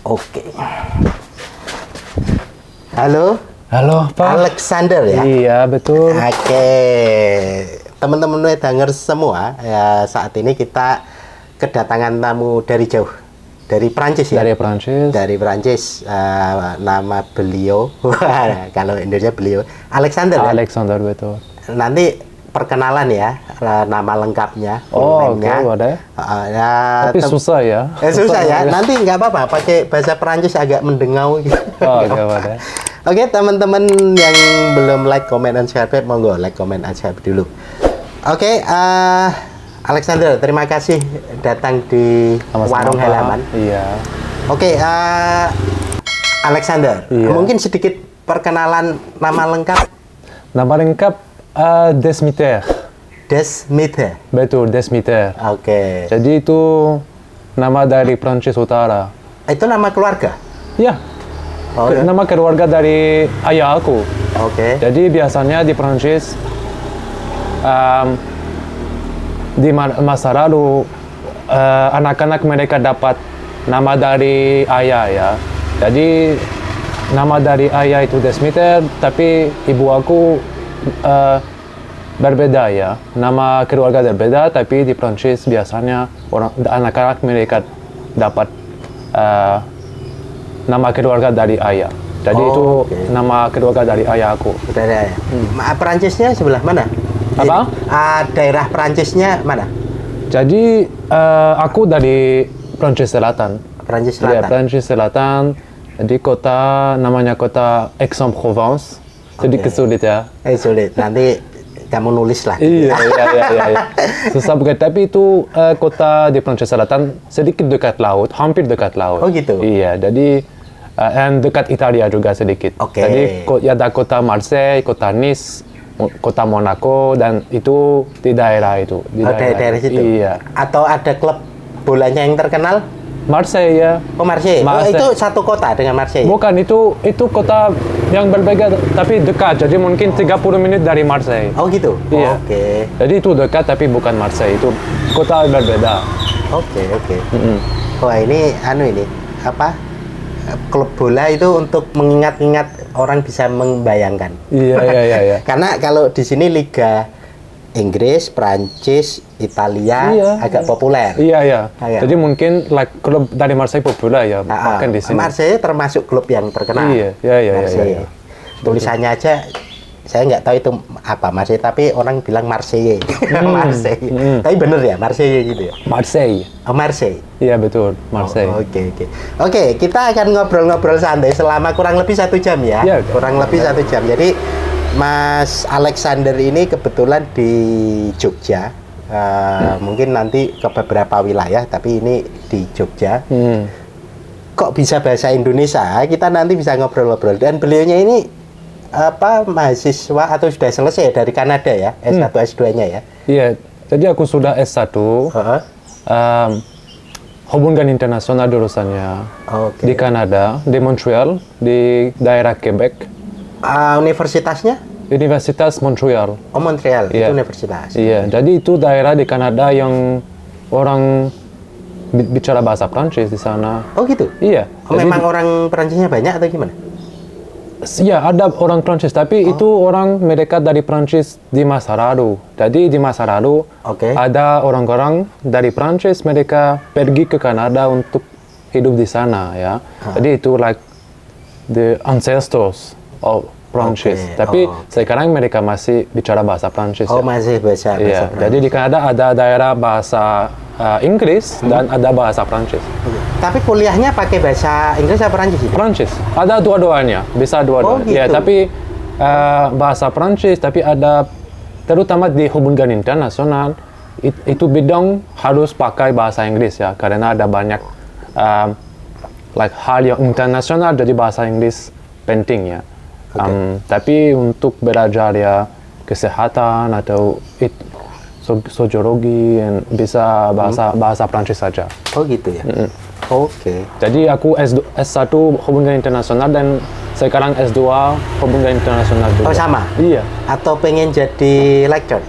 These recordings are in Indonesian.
Oke. Halo. Halo, Pak. Alexander ya? Iya, betul. Oke. Teman-teman denger semua, ya, saat ini kita kedatangan tamu dari jauh. Dari Prancis ya? Dari Prancis. Dari Prancis. Nama beliau, kalau Indonesia beliau, Alexander ya? Alexander, betul. Nanti perkenalan ya, nama lengkapnya. Oh, oke, boleh. Tapi susah ya? Susah ya? Nanti nggak apa-apa, pakai bahasa Prancis agak mendengau gitu. Oh, oke, boleh. Oke, teman-teman yang belum like, comment, dan subscribe, monggo like, comment, dan subscribe dulu. Oke, Alexander, terima kasih datang di warung halaman. Iya. Oke, Alexander, iya. Mungkin sedikit perkenalan nama lengkap. Nama lengkap Desmiter. Desmiter. Betul, Desmiter. Oke. Jadi itu nama dari Prancis Utara. Itu nama keluarga? Ya. Oh, ya. Nama keluarga dari ayah aku. Oke. Jadi biasanya di Prancis di masa lalu anak-anak mereka dapat nama dari ayah ya. Jadi nama dari ayah itu Desmiter, tapi ibu aku berbeda ya. Nama keluarga berbeda, tapi di Prancis biasanya anak-anak mereka dapat nama keluarga dari ayah. Jadi itu nama keluarga dari ayah aku. Dari ayah. Perancisnya sebelah mana? Apa? Daerah Perancisnya mana? Jadi aku dari Prancis Selatan. Prancis Selatan. Ya, Prancis Selatan. Di kota namanya kota Aix-en-Provence. Sedikit sulit ya. Sulit. Nanti kamu nulis lah. Iya. Susah bukan. Tapi itu kota di Prancis Selatan sedikit dekat laut, hampir dekat laut. Oh gitu. Iya. Jadi dan dekat Italia juga sedikit. Oke. Jadi ada kota Marseille, kota Nice, kota Monaco, dan itu di daerah itu. Di daerah situ. Iya. Atau ada klub bolanya yang terkenal? Marseille ya. Oh, Marseille. Marseille. Oh, itu satu kota dengan Marseille? Bukan, itu kota yang berbeda tapi dekat. Jadi mungkin 30 menit dari Marseille. Oh gitu? Iya. Oke. Jadi itu dekat tapi bukan Marseille. Itu kota berbeda. Oke. Wah, ini apa? Klub bola itu untuk mengingat-ingat, orang bisa membayangkan. Iya. Karena kalau di sini Liga Inggris, Prancis, Italia agak populer. Iya. Jadi mungkin klub dari Marseille populer ya, bahkan di sini. Marseille termasuk klub yang terkenal. Iya. Marseille. Tulisannya aja saya nggak tahu itu apa Marseille, tapi orang bilang Marseille. Marseille. Tapi bener ya Marseille gitu ya? Marseille. Oh, Marseille. Iya betul, Marseille. Oke, kita akan ngobrol-ngobrol santai selama kurang lebih 1 jam ya. Iya. Kurang lebih 1 jam. Jadi Mas Alexander ini kebetulan di Jogja. Mungkin nanti ke beberapa wilayah, tapi ini di Jogja. Kok bisa bahasa Indonesia? Kita nanti bisa ngobrol-ngobrol. Dan beliaunya ini mahasiswa atau sudah selesai dari Kanada ya, S1 S2-nya ya? Iya, jadi aku sudah S1. Hubungan internasional jurusannya di Kanada, di Montreal, di daerah Quebec. Universitasnya? Universitas Montreal. Oh, Montreal, itu universitas. Iya, jadi itu daerah di Kanada yang orang bicara bahasa Prancis di sana. Oh gitu? Iya. Memang orang Prancisnya banyak atau gimana? Ya, ada orang Prancis, tapi itu orang mereka dari Prancis di masa lalu. Jadi di masa lalu ada orang-orang dari Prancis mereka pergi ke Kanada untuk hidup di sana ya. Jadi itu like the ancestors of Prancis. Tapi sekarang mereka masih bicara bahasa Prancis. Masih bahasa Prancis. Jadi di Kanada ada daerah bahasa Inggris dan ada bahasa Prancis. Tapi kuliahnya pakai bahasa Inggris atau Prancis? Prancis. Ada dua-duanya, bisa dua-duanya. Gitu. Ya, tapi bahasa Prancis, tapi ada terutama di hubungan internasional itu bidang harus pakai bahasa Inggris ya, karena ada banyak hal yang internasional, jadi bahasa Inggris penting ya. Tapi untuk belajar ya kesehatan atau sosiologi bisa bahasa Prancis saja. Oh gitu ya. Jadi aku S1 hubungan internasional dan sekarang S2 hubungan internasional juga. Oh sama? Iya. Atau pengen jadi lecturer?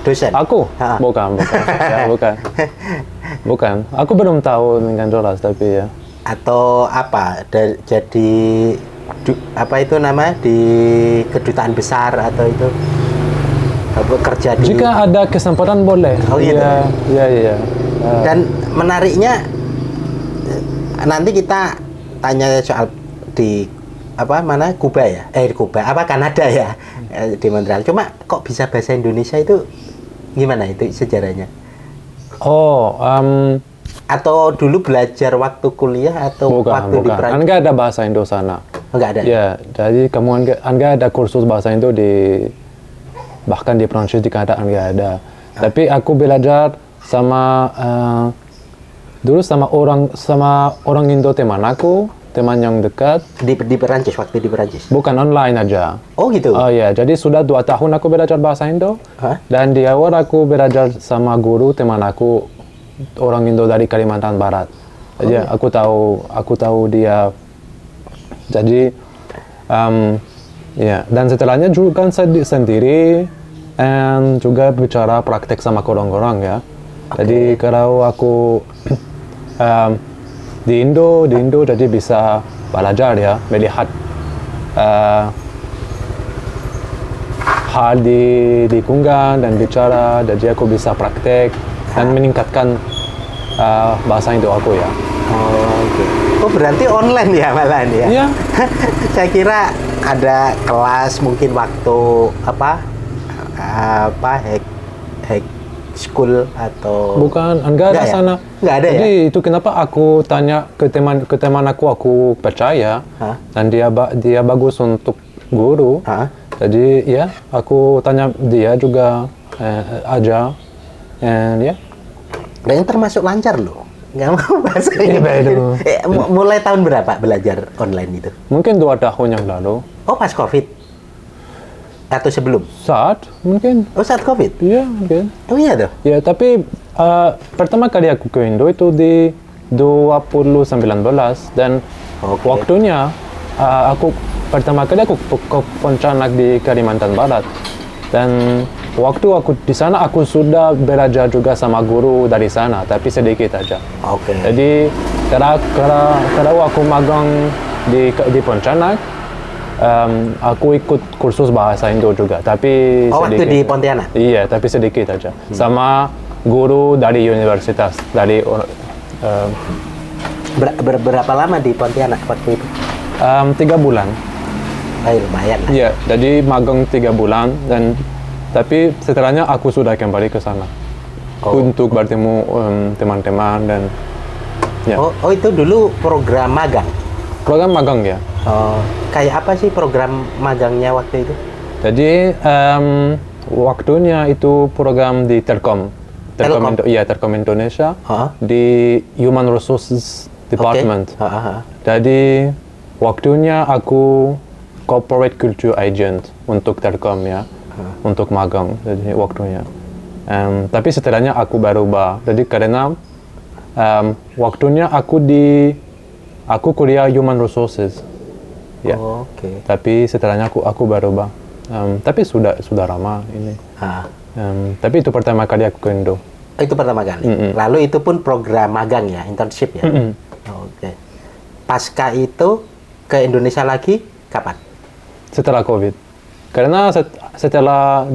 Dosen? Aku? Bukan. Ya, bukan. Aku belum tahu dengan jelas tapi ya. atau apa? Jadi apa itu nama di kedutaan besar atau itu kerja di? Jika ada kesempatan boleh. Oh gitu. Iya. Dan menariknya nanti kita tanya soal di Kuba ya? Kuba Kanada ya di Montreal. Cuma kok bisa bahasa Indonesia itu gimana itu sejarahnya? Atau dulu belajar waktu kuliah atau waktu di Prancis? Enggak ada bahasa Indo sana. Enggak ada? Ya, jadi kamu enggak ada kursus bahasa Indo bahkan di Prancis di Kanada enggak ada. Tapi aku belajar dulu sama orang Indo teman yang dekat. Di Perancis, waktu di Perancis? Bukan, online aja. Oh gitu? Oh ya, jadi sudah 2 tahun aku belajar bahasa Indo. Dan di awal aku belajar sama guru teman aku, orang Indo dari Kalimantan Barat. Jadi aku tahu dia. Jadi dan setelahnya juga sendiri dan juga bicara praktek sama orang-orang ya. Jadi kalau aku di Indo jadi bisa belajar ya, melihat hal di lingkungan dan bicara, jadi aku bisa praktek dan meningkatkan bahasa Indo aku ya. Oh berarti online ya malahan ya? Iya. Saya kira ada kelas mungkin waktu hack school atau bukan, enggak ada ya? sana. Enggak ada. Jadi ya? itu kenapa aku tanya ke teman aku percaya dan dia bagus untuk guru. Jadi ya aku tanya dia juga aja and ya. Dan termasuk lancar loh. Nggak mau bahasa Inggris. Mulai tahun berapa belajar online itu? Mungkin 2 tahun yang lalu. Oh pas COVID? Atau sebelum? Saat mungkin. Oh saat COVID? Iya mungkin. Oh iya tuh? Ya tapi pertama kali aku ke Indo itu di 2019 dan waktunya aku pertama kali aku ke Pontianak di Kalimantan Barat dan waktu aku di sana aku sudah belajar juga sama guru dari sana tapi sedikit aja. Jadi kalau aku magang di Pontianak aku ikut kursus bahasa Indo juga tapi sedikit. Waktu di Pontianak? Iya tapi sedikit aja sama guru dari universitas dari berapa lama di Pontianak waktu itu? 3 bulan. Lumayan lah. Iya, jadi magang 3 bulan tapi setelahnya aku sudah kembali ke sana untuk bertemu teman-teman dan ya. Oh itu dulu program magang? Program magang ya. Kayak apa sih program magangnya waktu itu? Jadi waktunya itu program di Telkom Indonesia di Human Resources Department. Jadi waktunya aku corporate culture agent untuk Telkom ya, untuk magang jadi waktunya. Tapi setelahnya aku berubah. Jadi karena waktunya aku kuliah human resources. Ya. Tapi setelahnya aku berubah. Tapi sudah lama ini. Tapi itu pertama kali aku ke Indo. Itu pertama kali. Lalu itu pun program magang ya, internship ya. Pasca itu ke Indonesia lagi kapan? Setelah COVID. Karena setelah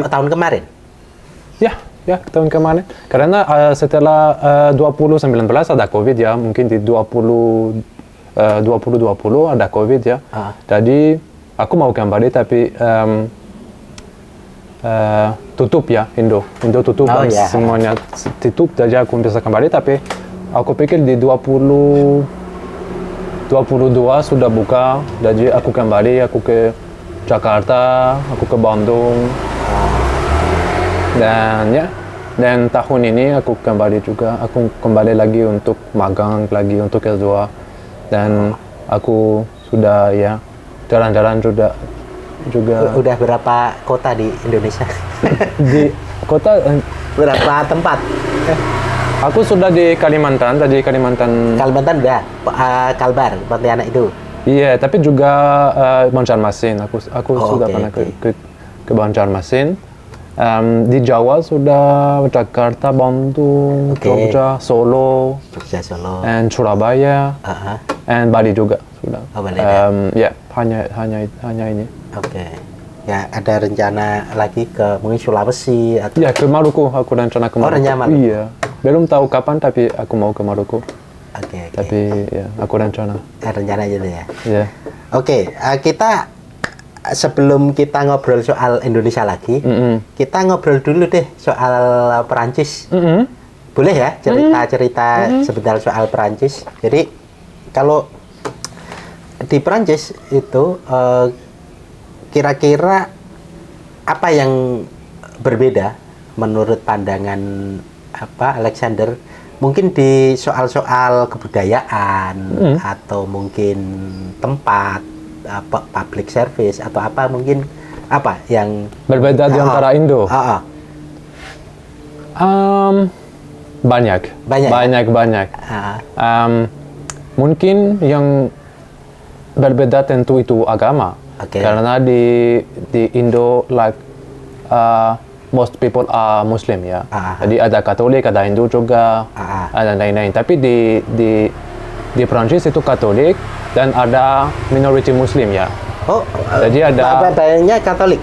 tahun kemarin? Ya, tahun kemarin. Karena setelah 2019 ada COVID ya, mungkin di 2020 ada COVID ya. Jadi aku mau kembali tapi tutup ya Indo tutup semuanya tutup jadi aku bisa kembali tapi aku pikir di 2022 sudah buka, jadi aku kembali, aku ke Jakarta, aku ke Bandung, dan tahun ini aku kembali juga, aku kembali lagi untuk magang lagi untuk S2, dan aku sudah ya jalan-jalan juga. Udah berapa kota di Indonesia? Di kota berapa tempat? Aku sudah di Kalimantan udah, Kalbar, Pontianak itu. Iya, tapi juga Banjarmasin. Aku sudah pernah ke Banjarmasin. Di Jawa sudah Jakarta, Bandung, Jogja, Solo, and Surabaya, and Bali juga sudah. Oh, Bali. Ya, hanya ini. Oke. Ya, ada rencana lagi ke mungkin Sulawesi atau? Ya, ke Maluku. Aku rencana ke Maluku. Oh, rencana Maluku. Iya. Belum tahu kapan, tapi aku mau ke Maluku. Oke. Tapi ya, aku rencana. Rencana gitu ya. Iya. Oke, kita sebelum kita ngobrol soal Indonesia lagi, kita ngobrol dulu deh soal Perancis. Boleh ya cerita-cerita sebentar soal Perancis. Jadi kalau di Perancis itu kira-kira apa yang berbeda menurut pandangan Alexander? Mungkin di soal-soal kebudayaan atau mungkin tempat public service atau apa mungkin apa yang berbeda di antara Indo? Banyak. Mungkin yang berbeda tentu itu agama. Karena di Indo most people are Muslim ya. Jadi ada Katolik, ada Hindu juga, ada lain-lain. Tapi di Prancis itu Katolik dan ada minority Muslim ya. Oh, jadi ada banyaknya Katolik.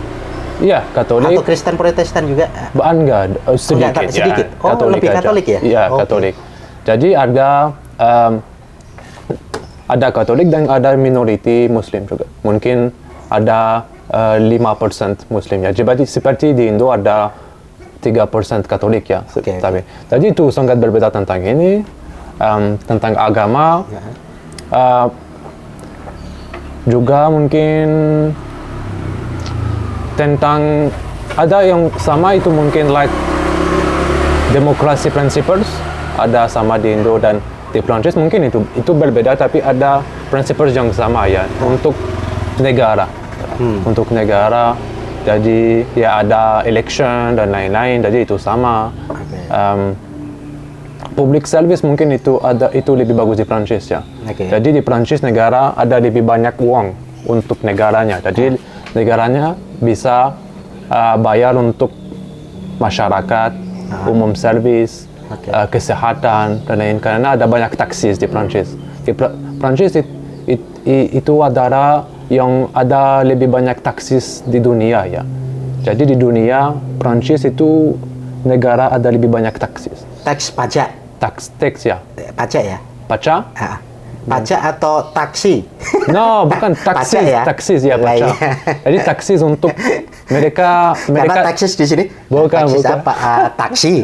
Iya, Katolik. Atau Kristen Protestan juga? Enggak, sedikit. Sedikit. Ya, oh, Katolik lebih aja. Katolik ya? Iya, Katolik. Jadi ada Katolik dan ada minority Muslim juga. Mungkin ada 5% Muslim ya. Seperti di Indo ada 3% Katolik ya. Jadi itu sangat berbeda tentang ini, tentang agama. Juga mungkin tentang ada yang sama itu mungkin like democracy principles ada sama di Indo dan di Prancis mungkin itu berbeda tapi ada principles yang sama ya untuk negara. Untuk negara, jadi ya ada election dan lain-lain, jadi itu sama. Public service mungkin itu lebih bagus di Prancis ya. Jadi di Prancis negara ada lebih banyak uang untuk negaranya. Jadi negaranya bisa bayar untuk masyarakat, umum service, kesehatan dan lain karena ada banyak taksis di Prancis. Di Prancis itu adalah yang ada lebih banyak taksis di dunia ya. Jadi di dunia Prancis itu negara ada lebih banyak taksis. Teks pajak. Teks ya. Pajak ya. Pajak? Pajak atau taksi? No, bukan taksis. Ya? Taksis ya pajak. Jadi taksis untuk mereka. Karena taksis di sini. Bukan. Apa? Taksi.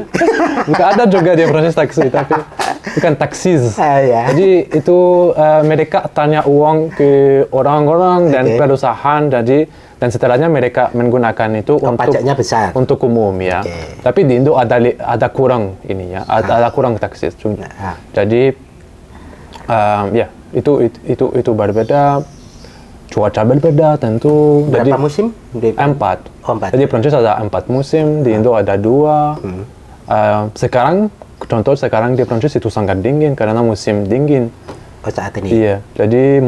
Bukan ada juga di Prancis taksi, tapi bukan taksis. Jadi itu mereka tanya uang ke orang-orang dan perusahaan. Dan setelahnya mereka menggunakan itu untuk pajaknya besar untuk umum ya. Tapi di Indo ada kurang ini ya, ada kurang taksis. Jadi ya itu berbeda. Cuaca berbeda tentu. Berapa musim? 4. Jadi Prancis ada 4 musim, di Indo ada 2. Sekarang di Prancis itu sangat dingin karena musim dingin. Saat ini. Iya, jadi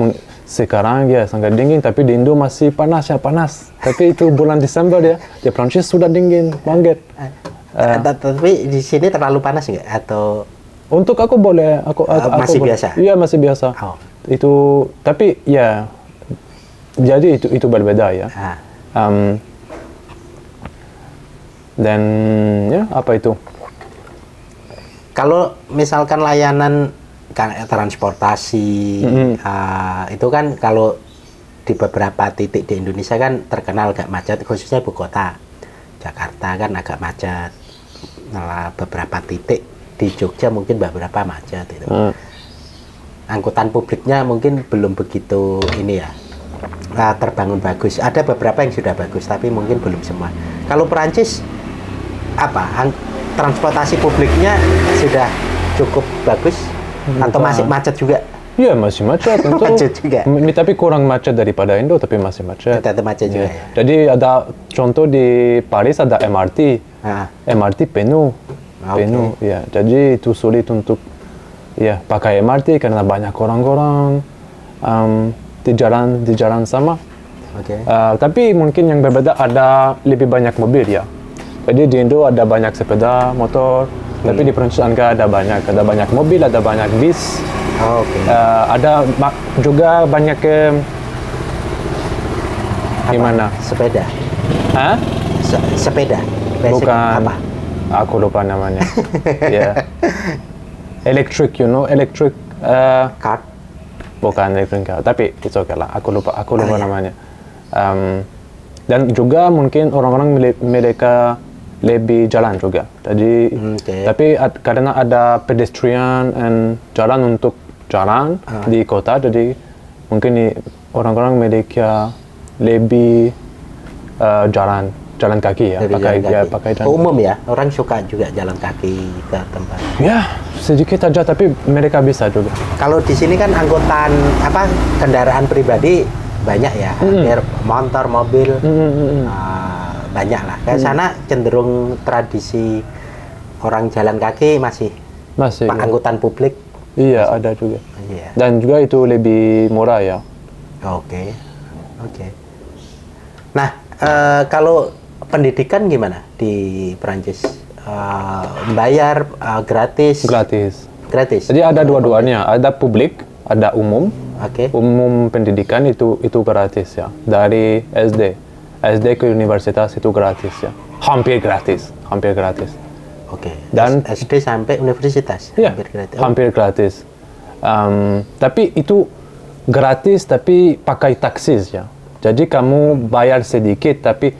sekarang ya sangat dingin, tapi di Indo masih panas. Tapi itu bulan Desember ya, di Prancis sudah dingin banget. Tapi di sini terlalu panas nggak? Atau untuk aku boleh, masih biasa? Iya masih biasa. Itu, tapi ya, jadi itu berbeda ya. Dan ya apa itu? Kalau misalkan layanan transportasi itu kan kalau di beberapa titik di Indonesia kan terkenal agak macet, khususnya ibu kota Jakarta kan agak macet. Nah, beberapa titik di Jogja mungkin beberapa macet itu. Angkutan publiknya mungkin belum begitu ini ya, terbangun bagus. Ada beberapa yang sudah bagus tapi mungkin belum semua. Kalau Perancis transportasi publiknya sudah cukup bagus atau masih macet juga? Iya masih macet tentu. Macet juga. Tapi kurang macet daripada Indo, tapi masih macet. Tetap macet juga ya. Jadi ada contoh di Paris ada MRT. MRT penuh. Penuh ya. Jadi itu sulit untuk ya pakai MRT karena banyak orang-orang di jalan sama. Tapi mungkin yang berbeda ada lebih banyak mobil ya. Jadi di Indo ada banyak sepeda motor, tapi di Prancis enggak ada banyak mobil, ada banyak bis. Oke. Ada juga banyak gimana? Sepeda. Hah? Sepeda. Basic Bukan. apa? Aku lupa namanya. Ya. Electric, electric. Kart. Bukan electric car, tapi it's okay lah. Aku lupa iya. namanya. Dan juga mungkin orang-orang mereka lebih jalan juga. Jadi, tapi karena ada pedestrian and jalan untuk jalan di kota, jadi mungkin orang-orang mereka lebih jalan kaki ya, pakai jalan. Umum ya, orang suka juga jalan kaki ke tempat. Ya, sedikit aja, tapi mereka bisa juga. Kalau di sini kan angkutan kendaraan pribadi banyak ya, hampir motor, mobil, banyak lah. Ke sana cenderung tradisi orang jalan kaki masih angkutan publik. Iya, ada juga. Iya. Dan juga itu lebih murah ya. Oke. Nah, kalau pendidikan gimana di Perancis? Bayar, gratis? Gratis. Jadi ada dua-duanya, ada publik, ada umum. Umum pendidikan itu gratis ya. Dari SD ke universitas itu gratis ya. Hampir gratis. Dan SD sampai universitas ya, hampir gratis. Tapi itu gratis tapi pakai taksis ya. Jadi kamu bayar sedikit tapi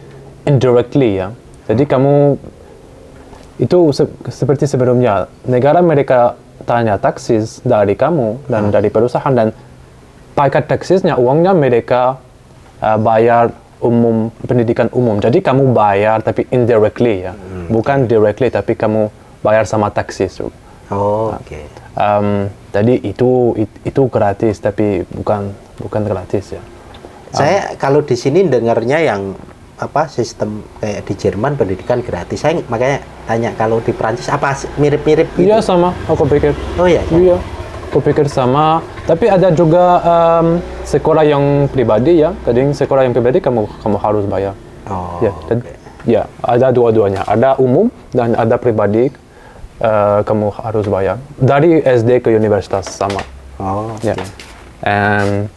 indirectly ya. Jadi kamu itu seperti sebelumnya, negara mereka tanya taksis dari kamu dan dari perusahaan, dan pakai taksisnya uangnya mereka bayar pendidikan umum. Jadi kamu bayar tapi indirectly ya, bukan directly, tapi kamu bayar sama taksis. Jadi itu gratis tapi bukan gratis ya. Saya kalau di sini dengarnya yang sistem kayak di Jerman pendidikan gratis. Saya makanya tanya kalau di Prancis apa mirip-mirip gitu? Iya, sama, aku pikir. Oh iya. Iya, aku pikir sama. Tapi ada juga sekolah yang pribadi ya. Jadi sekolah yang pribadi kamu harus bayar. Ya, ada dua-duanya. Ada umum dan ada pribadi. Kamu harus bayar. Dari SD ke universitas sama. Ya. And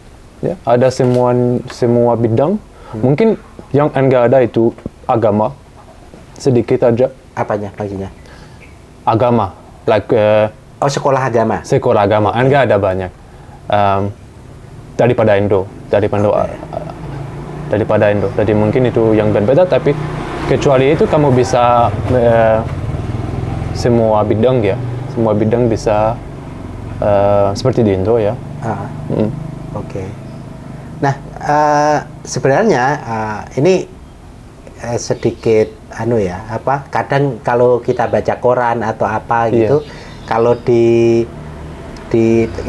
ada semua bidang. Mungkin yang enggak ada itu agama, sedikit aja. Apanya maksudnya? Agama, sekolah agama. Sekolah agama, enggak ada banyak. Daripada Indo. Jadi mungkin itu yang berbeda, tapi kecuali itu kamu bisa semua bidang ya. Semua bidang bisa seperti di Indo ya. Nah, sebenarnya ini sedikit kadang kalau kita baca koran atau apa gitu, kalau di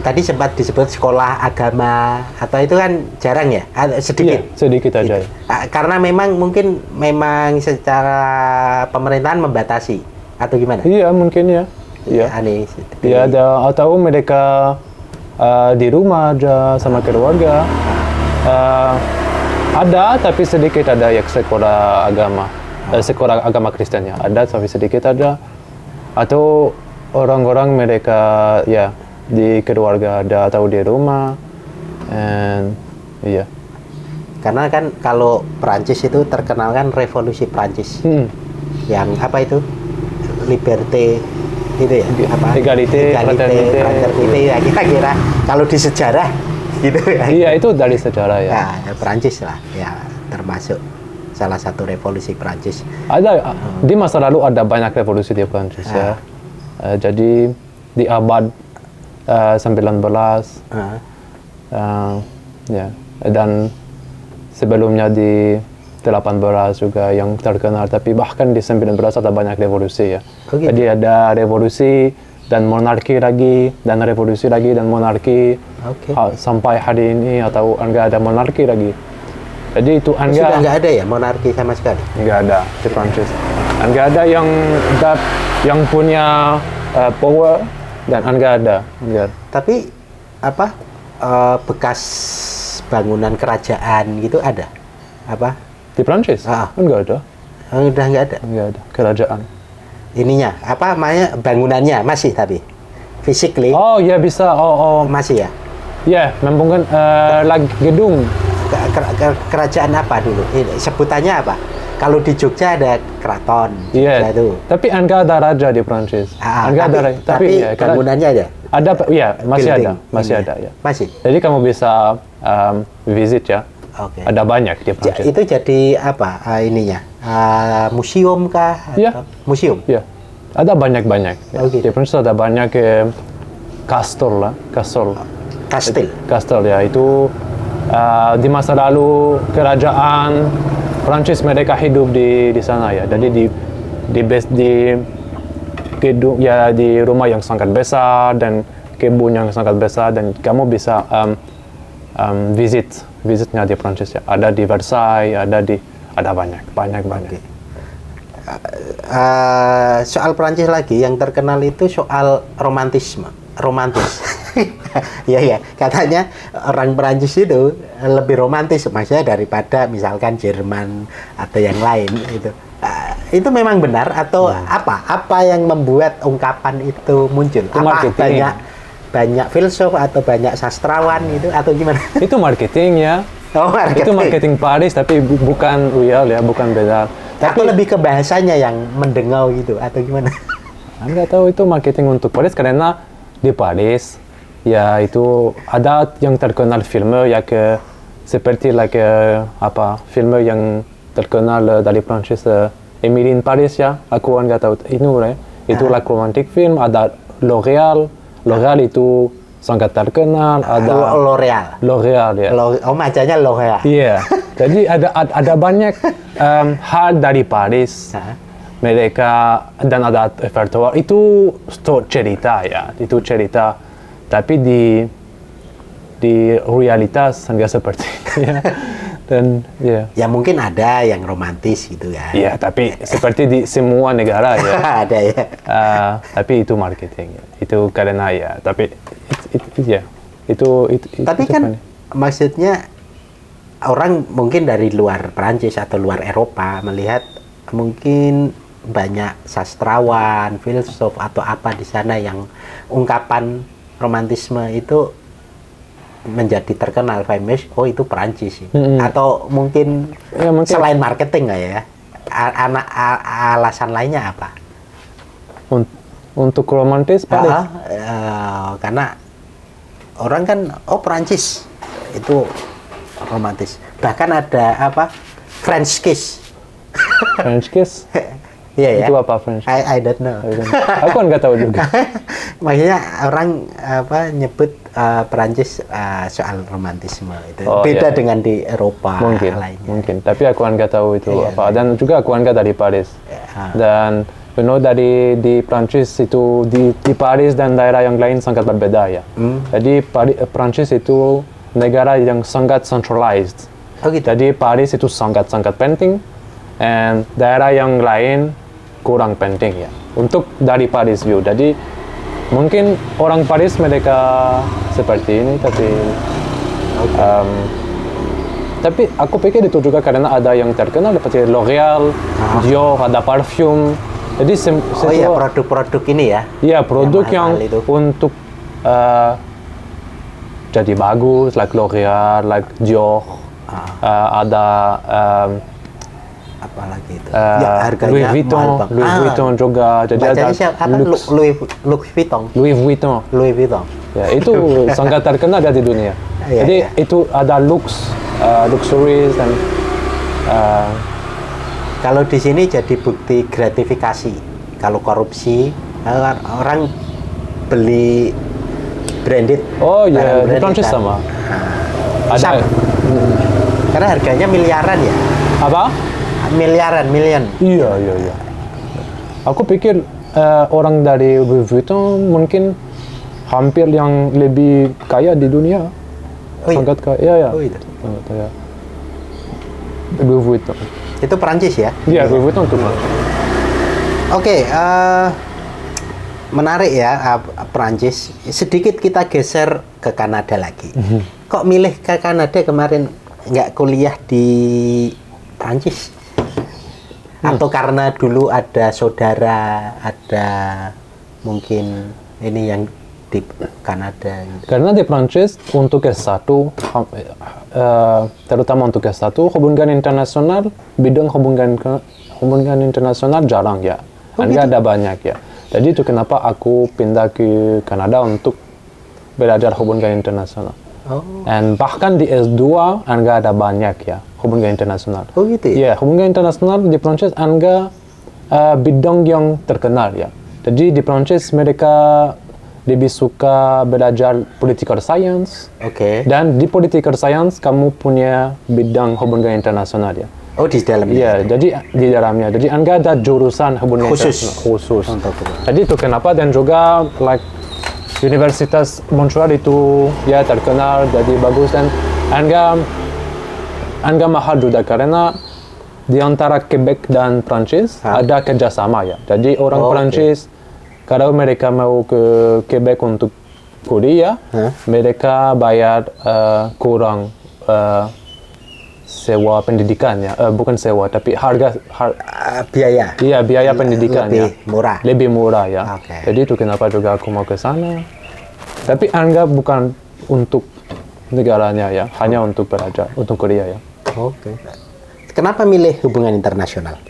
tadi sempat disebut sekolah agama atau itu kan jarang ya, sedikit aja. Karena memang secara pemerintahan membatasi atau gimana? Iya, mungkin ya. Iya. Ada atau mereka di rumah aja sama keluarga. Ada, tapi sedikit ada yang sekolah agama Kristen ya. Ada, tapi sedikit ada. Atau orang-orang mereka ya di keluarga ada atau di rumah. Iya. Karena kan kalau Prancis itu terkenal kan revolusi Prancis. Yang apa itu? Liberté itu ya? Egalite, fraternité ya, kira-kira kalau di sejarah gitu ya. Iya, itu dari sejarah ya. Prancis lah ya, termasuk salah satu revolusi Prancis. Ada di masa lalu ada banyak revolusi di Prancis ya. Jadi di abad 19 ya, dan sebelumnya di 18 juga yang terkenal, tapi bahkan di 19 ada banyak revolusi ya. Jadi ada revolusi dan monarki lagi, dan revolusi lagi dan monarki, sampai hari ini atau enggak ada monarki lagi. Jadi itu sudah enggak ada ya monarki sama sekali? Enggak ada di Prancis. Enggak ada yang punya power, dan enggak ada. Tapi bekas bangunan kerajaan gitu ada? Di Prancis? Enggak ada. Oh, udah nggak ada. Nggak ada kerajaan. Ininya apa namanya bangunannya masih tapi physically Oh ya bisa. Oh masih ya. ya membangun lagi gedung. Kerajaan apa dulu? Ini sebutannya apa? Kalau di Jogja ada keraton. Iya. Itu. Tapi enggak ada raja di Prancis. Enggak ada raja. Tapi ya, bangunannya ada. Ada, ya masih Building. masih ada ya. Masih. Jadi kamu bisa visit ya. Oke. Ada banyak di Prancis. Itu jadi apa ininya? Museum kah? Iya. Museum. Ya. Ada banyak-banyak. Ya. Oh, gitu. Di Prancis ada banyak kastil lah, kastil. Kastil ya itu di masa lalu kerajaan Prancis mereka hidup di sana ya. Jadi di gedung ya di rumah yang sangat besar dan kebun yang sangat besar dan kamu bisa visitnya di Prancis ya. Ada di Versailles, ada banyak. Okay. Soal Prancis lagi yang terkenal itu soal romantis. Ya, katanya orang Perancis itu lebih romantis maksudnya daripada misalkan Jerman atau yang lain itu. Itu memang benar atau apa yang membuat ungkapan itu muncul? Itu apa marketing. banyak filsuf atau banyak sastrawan itu atau gimana? Itu marketing ya. Oh, marketing. Itu marketing Paris tapi bukan real ya, bukan benar. Tapi lebih ke bahasanya yang mendengau gitu atau gimana? Nggak tahu itu marketing untuk Paris karena di Paris ya itu ada yang terkenal film ya seperti film yang terkenal dari Prancis Emily in Paris ya, aku nggak tahu itu romantic film. Ada L'Oréal itu sangat terkenal. Ada L'Oréal ya. Macamnya L'Oréal. Iya. Jadi ada banyak hal dari Paris. Mereka dan ada Eiffel Tower itu cerita ya, itu cerita. Tapi di realitas nggak seperti itu ya. Dan ya mungkin ada yang romantis gitu ya. Iya, tapi seperti di semua negara ya. Ada ya. Tapi itu marketing ya. Itu karena ya, tapi itu tapi itu kan maksudnya orang mungkin dari luar Perancis atau luar Eropa melihat mungkin banyak sastrawan, filsuf atau apa di sana yang ungkapan romantisme itu menjadi terkenal, famous, itu Perancis sih. Atau mungkin selain marketing nggak ya? Alasan lainnya apa? Untuk romantis Paris? Karena orang kan, Perancis itu romantis. Bahkan ada French kiss. French kiss? Iya ya. Itu apa French? I don't know. Aku nggak tahu juga. Maksudnya orang nyebut Perancis soal romantisme itu beda dengan di Eropa lainnya. Mungkin. Tapi aku nggak tahu itu apa. Dan juga aku nggak dari Paris. Dan di Perancis itu di Paris dan daerah yang lain sangat berbeda ya. Jadi Perancis itu negara yang sangat centralized. Oh gitu. Jadi Paris itu sangat penting. Dan daerah yang lain kurang penting ya. Untuk dari Paris view. Jadi mungkin orang Paris mereka seperti ini tapi aku pikir itu juga karena ada yang terkenal seperti L'Oréal, Dior, ada parfum. Jadi produk-produk ini ya. Iya, produk yang untuk jadi bagus, like L'Oréal, like Dior. Ada apalagi itu harganya Louis Vuitton juga. Jadi ada Louis Vuitton ya, itu sangat terkenal di dunia. Jadi itu ada luxury dan kalau di sini jadi bukti gratifikasi. Kalau korupsi orang beli branded. Di Prancis sama. Ada karena harganya miliaran ya. Apa? Million. Iya. Aku pikir orang dari Louis Vuitton mungkin hampir yang lebih kaya di dunia. Sangat kaya. Oh, itu. Kaya. Louis Vuitton. Itu Perancis ya? Iya, Louis Vuitton itu. Oke, menarik ya Perancis. Sedikit kita geser ke Kanada lagi. Kok milih ke Kanada kemarin nggak kuliah di Perancis? Atau karena dulu ada saudara, ada mungkin ini yang di Kanada gitu. Karena di Prancis untuk S1 terutama untuk S1 hubungan internasional, bidang hubungan internasional jarang ya. Enggak ada banyak ya. Jadi itu kenapa aku pindah ke Kanada untuk belajar hubungan internasional. Dan bahkan di S2 enggak ada banyak ya hubungan internasional. Oh gitu ya? Ya, hubungan internasional di Prancis enggak bidang yang terkenal ya. Jadi di Prancis mereka lebih suka belajar political science. Oke. Dan di political science kamu punya bidang hubungan internasional ya. Oh, di dalamnya. Iya, jadi di dalamnya. Jadi enggak ada jurusan hubungan Khusus. internasional khusus. Jadi itu kenapa, dan juga like Universitas Montreal itu ya terkenal, jadi bagus, dan enggak mahal juga karena di antara Quebec dan Prancis ada kerjasama ya. Jadi orang Prancis kalau mereka mau ke Quebec untuk kuliah, mereka bayar kurang sewa pendidikannya, bukan sewa tapi harga biaya. Iya, biaya pendidikannya lebih murah ya. Jadi itu kenapa juga aku mau ke sana. Tapi anggap bukan untuk negaranya ya, hanya untuk belajar, untuk kuliah ya. Kenapa milih hubungan internasional?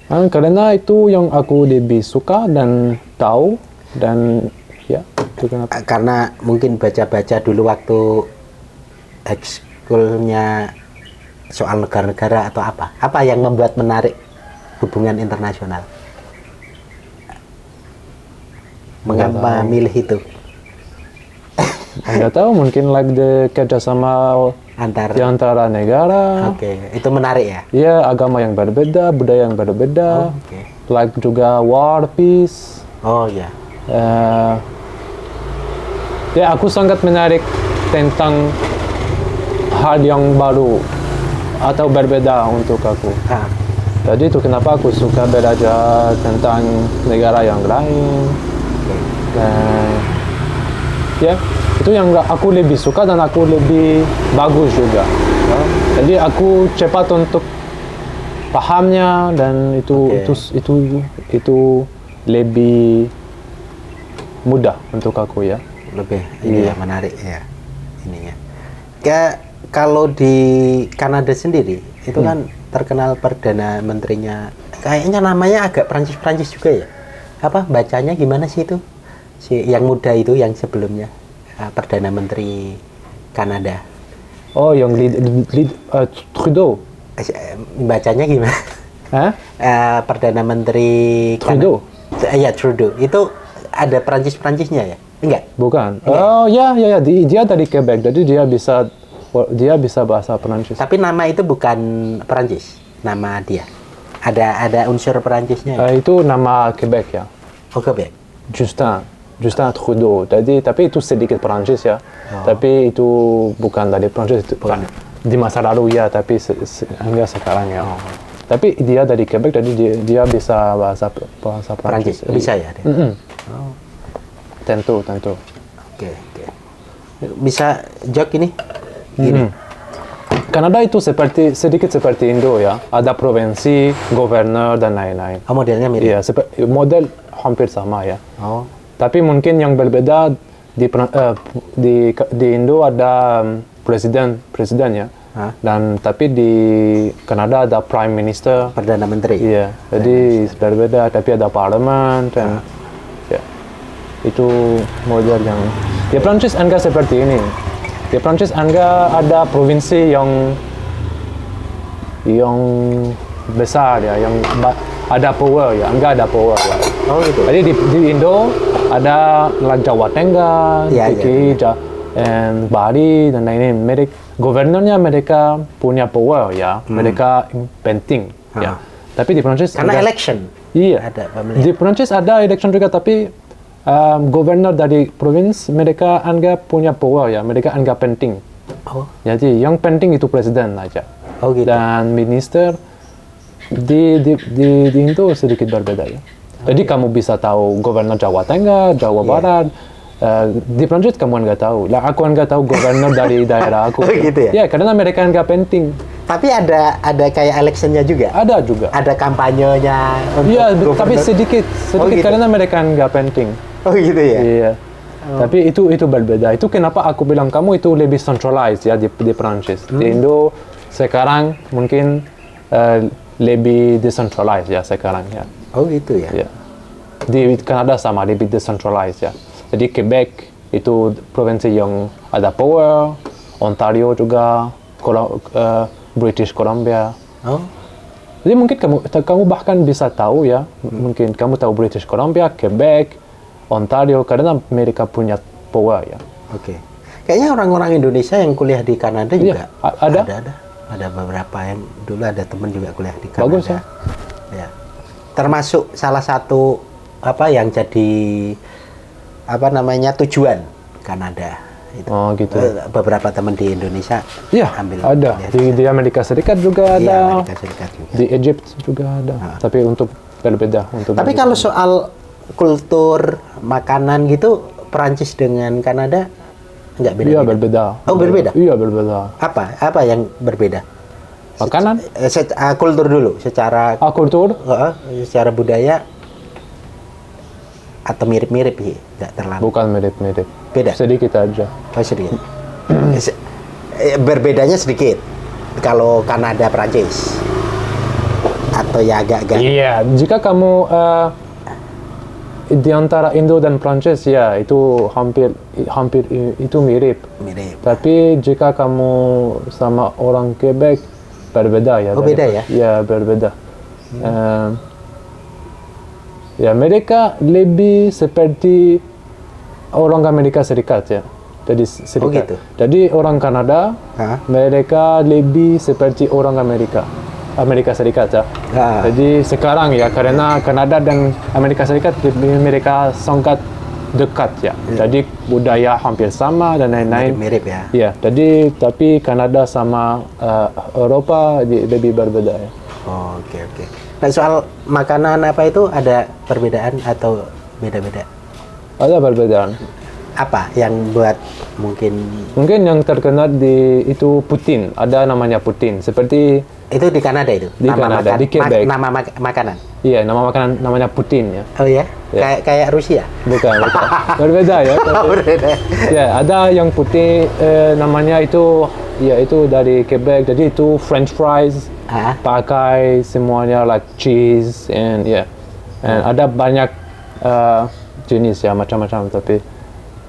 Karena itu yang aku lebih suka dan tahu, dan ya itu kenapa. Karena mungkin baca-baca dulu waktu ekskulnya soal negara-negara atau apa? Apa yang membuat menarik hubungan internasional? Mengapa milih itu? Nggak tahu, mungkin like the kerjasama di antara negara. Itu menarik ya? Iya, agama yang berbeda, budaya yang berbeda. Like juga war, peace. Ya, aku sangat menarik tentang hal yang baru atau berbeda untuk aku. Jadi itu kenapa aku suka belajar tentang negara yang lain. Dan ya, itu yang aku lebih suka dan aku lebih bagus juga. Jadi aku cepat untuk pahamnya, dan itu lebih mudah untuk aku ya. Lebih menarik ya ininya. Kalau di Kanada sendiri itu kan terkenal perdana menterinya, kayaknya namanya agak Prancis juga ya. Apa bacanya gimana sih itu? Si yang muda itu, yang sebelumnya perdana menteri Kanada. Oh, yang Trudeau. Bacanya gimana? Perdana menteri Trudeau. Ya, Trudeau. Itu ada Prancisnya ya? Enggak? Bukan. Oh ya, dia dari Quebec, jadi dia bisa bahasa Prancis. Tapi nama itu bukan Prancis, nama dia. Ada unsur Prancisnya. Itu nama Quebec ya. Quebec. Justin Trudeau. Tapi itu sedikit Prancis ya. Tapi itu bukan dari Prancis. Di masa lalu ya, tapi enggak sekarang ya. Tapi dia dari Quebec, jadi dia bisa bahasa Prancis. Bisa ya? Tentu. Oke. Bisa jok ini? Gini. Kanada itu sedikit seperti Indo ya. Ada provinsi, gubernur, dan lain-lain. Modelnya mirip? Iya, model hampir sama ya. Tapi mungkin yang berbeda di Indo ada presiden ya. Dan tapi di Kanada ada prime minister, perdana menteri. Iya, jadi berbeda. Tapi ada parlemen dan ya, itu model yang di Prancis enggak seperti ini. Di Prancis enggak ada provinsi yang besar ya, yang ada power ya, enggak ada power ya. Gitu. Jadi di Indo ada Jawa Tengah, DKI, dan Bali dan lain-lain. Gubernurnya mereka punya power ya, mereka penting ya. Tapi di Prancis karena election. Iya. Di Prancis ada election juga, tapi gubernur dari provinsi mereka anggap punya power ya, mereka anggap penting. Jadi yang penting itu presiden aja. Gitu. Dan minister di Indo sedikit berbeda ya. Jadi kamu bisa tahu gubernur Jawa Tengah, Jawa Barat. Di Prancis kamu nggak tahu. Lah aku nggak tahu gubernur dari daerah aku. Gitu ya? Ya, karena mereka nggak penting. Tapi ada kayak electionnya juga. Ada juga. Ada kampanyenya. Iya, tapi sedikit gitu. karena mereka nggak penting. Oh gitu ya. Iya. Tapi itu berbeda. Itu kenapa aku bilang kamu itu lebih centralized ya di Prancis. Di Indo sekarang mungkin lebih decentralized ya sekarang ya. Oh gitu ya. Ya. Di Kanada sama lebih decentralized ya. Jadi Quebec itu provinsi yang ada power, Ontario juga, British Columbia. Oh. Jadi mungkin kamu bahkan bisa tahu ya, mungkin kamu tahu British Columbia, Quebec, Ontario karena mereka punya power ya. Oke. Kayaknya orang-orang Indonesia yang kuliah di Kanada juga ada. Ada beberapa yang dulu ada teman juga kuliah di Kanada. Bagus ya. Ya. Termasuk salah satu yang jadi tujuan Kanada. Itu. Oh gitu. Beberapa teman di Indonesia ambil ada di Amerika Serikat juga ada. Iya, Amerika Serikat juga. Di Egypt juga ada. Tapi untuk berbeda. Tapi kalau soal kultur makanan gitu, Perancis dengan Kanada nggak beda? Iya berbeda. Oh berbeda? Iya berbeda. Apa yang berbeda? Makanan? Kultur dulu, secara kultur? Secara budaya atau mirip-mirip sih, nggak terlalu. Bukan mirip-mirip. Beda? Sedikit aja. Oh sedikit. Berbedanya sedikit. Kalau Kanada, Prancis, atau ya agak-agak. Iya, jika kamu di antara Indo dan Prancis ya itu hampir itu mirip. Mirip. Tapi jika kamu sama orang Quebec berbeda ya. Oh beda ya? Ya berbeda. Ya mereka lebih seperti orang Amerika Serikat ya. Jadi Serikat. Oh gitu. Jadi orang Kanada, mereka lebih seperti orang Amerika Serikat ya. Jadi sekarang ya karena Kanada dan Amerika Serikat mereka sangat dekat ya. Jadi budaya hampir sama dan lain-lain. Mirip ya. Ya, jadi tapi Kanada sama Eropa lebih berbeda ya. Oh, oke. Nah, soal makanan apa itu ada perbedaan atau beda-beda? Ada perbedaan. Apa yang buat mungkin yang terkenal itu poutine. Ada namanya poutine. Seperti itu di Kanada itu. Di Kanada, di Quebec. Nama makanan. Iya, nama makanan namanya poutine ya. Oh ya? Kayak Rusia? Bukan. Berbeda ya. Berbeda. Ya, ada yang putih namanya itu dari Quebec. Jadi itu French fries. Pakai semuanya like cheese and ada banyak jenis ya macam-macam tapi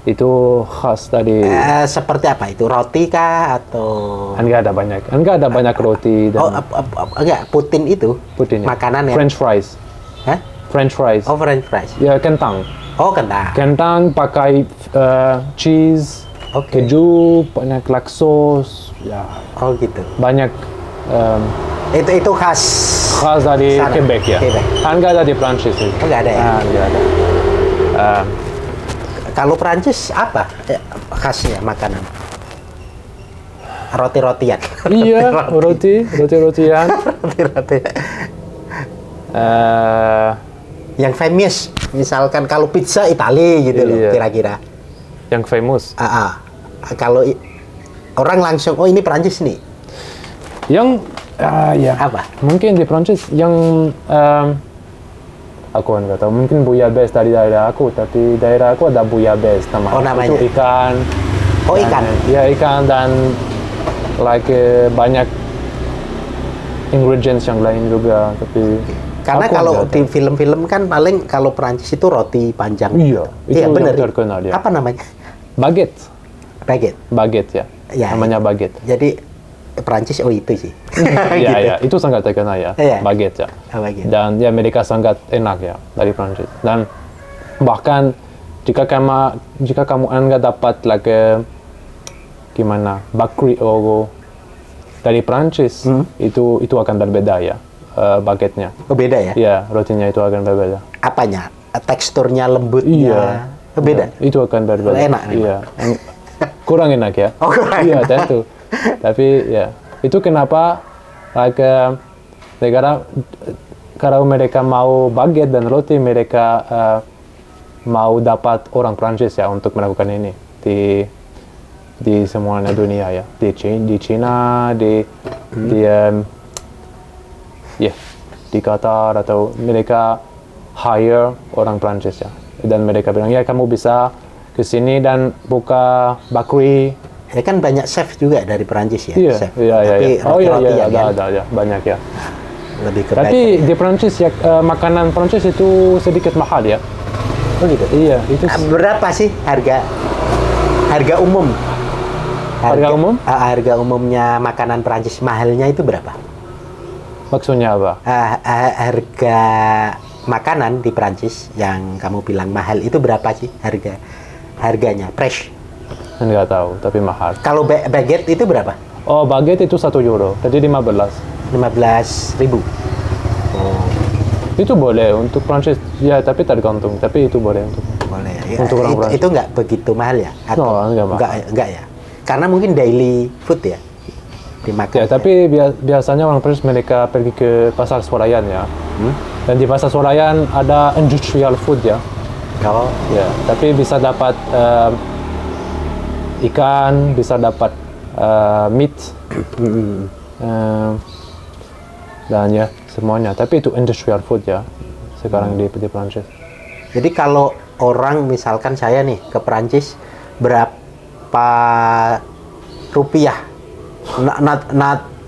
itu khas dari seperti apa itu, roti kah atau enggak ada banyak roti dan enggak poutine itu makanan ya French fries. French fries. Oh French fries ya kentang pakai cheese, keju, banyak laksos ya. Oh gitu, banyak itu khas dari sana, Quebec ya. Enggak ada di Prancis itu. Enggak ada ya? Enggak ada. Kalau Prancis apa khasnya makanan? Roti-rotian. Iya, roti-rotian. Yang famous, misalkan kalau pizza Itali gitu loh, kira-kira. Yang famous. Kalau orang langsung, oh ini Prancis nih. Yang apa? Mungkin di Prancis yang aku nggak tahu. Mungkin bouillabaisse dari daerah aku, tapi daerah aku ada bouillabaisse namanya. Itu ikan. Oh ikan? Ya ikan dan banyak ingredients yang lain juga. Tapi karena kalau di film-film kan paling kalau Prancis itu roti panjang. Iya, itu benar. Terkenal ya. Apa namanya? Baguette ya. Namanya baguette. Jadi Prancis itu sih. Iya, itu sangat terkenal ya. Baguette ya. Dan ya mereka sangat enak ya dari Prancis. Dan bahkan jika kamu enggak dapat bakri dari Prancis itu akan berbeda ya baguette-nya. Oh beda ya? Iya, rotinya itu akan berbeda. Apanya? Teksturnya lembutnya. Iya. Beda. Itu akan berbeda. Enak. Iya. Kurang enak ya. Oh kurang. Iya tentu. Tapi ya itu kenapa negara kalau mereka mau baguette dan roti mereka mau dapat orang Prancis ya untuk melakukan ini di semuanya dunia ya, di China, di Qatar, atau mereka hire orang Prancis ya, dan mereka bilang ya kamu bisa ke sini dan buka bakery. Ya kan banyak chef juga dari Perancis ya, Iya, chef. iya. Tapi roti-roti ya kan? ada, banyak ya. Lebih ke Tapi bakery. di Prancis ya, makanan Prancis itu sedikit mahal ya. Oh gitu? Iya, itu Berapa sih harga umum? Harga umum? Harga umumnya makanan Perancis mahalnya itu berapa? maksudnya apa? Harga makanan di Perancis yang kamu bilang mahal itu berapa sih harganya? Fresh? Enggak tahu, tapi mahal. Kalau baguette itu berapa? Oh, baguette itu 1 euro, jadi 15. 15.000. Oh, Itu boleh untuk Prancis, ya tapi tergantung. Tapi itu boleh untuk. boleh ya. Untuk orang Perancis. Itu nggak begitu mahal ya? Enggak mahal. Enggak ya? Karena mungkin daily food ya dimakan. Ya, tapi biasanya orang Prancis mereka pergi ke pasar swalayan ya. Dan di pasar swalayan ada industrial food ya. Oh, Ya, tapi bisa dapat ikan, bisa dapat meat, dan ya semuanya. Tapi itu industrial food ya sekarang di Prancis. jadi kalau orang misalkan saya nih ke Perancis, berapa rupiah?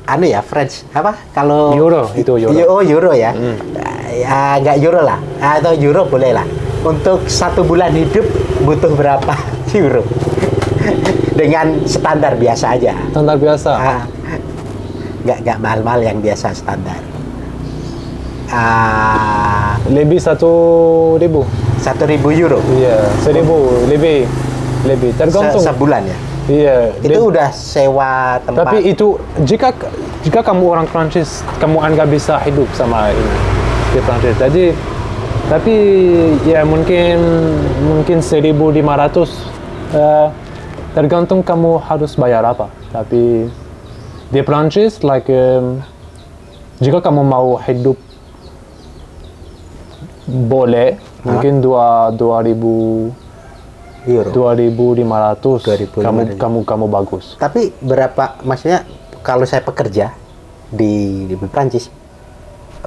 Anu ya, French apa? Kalau Euro, itu euro. Oh, euro ya. Ya nggak euro lah, atau euro boleh lah. Untuk 1 bulan hidup butuh berapa euro? Dengan standar biasa aja. Standar biasa. Nggak mahal-mahal, yang biasa standar. Lebih 1.000. 1.000 euro Iya, 1.000 lebih tergantung. sebulan ya. Iya. Itu udah sewa tempat. Tapi itu jika kamu orang Prancis, kamu nggak bisa hidup sama ini di Prancis. Jadi, tapi ya mungkin 1.500. Tergantung kamu harus bayar apa. Tapi di Prancis, jika kamu mau hidup boleh, mungkin 2.000 euro. 2.500. 2.500. Kamu bagus. Tapi berapa, maksudnya kalau saya pekerja di Prancis,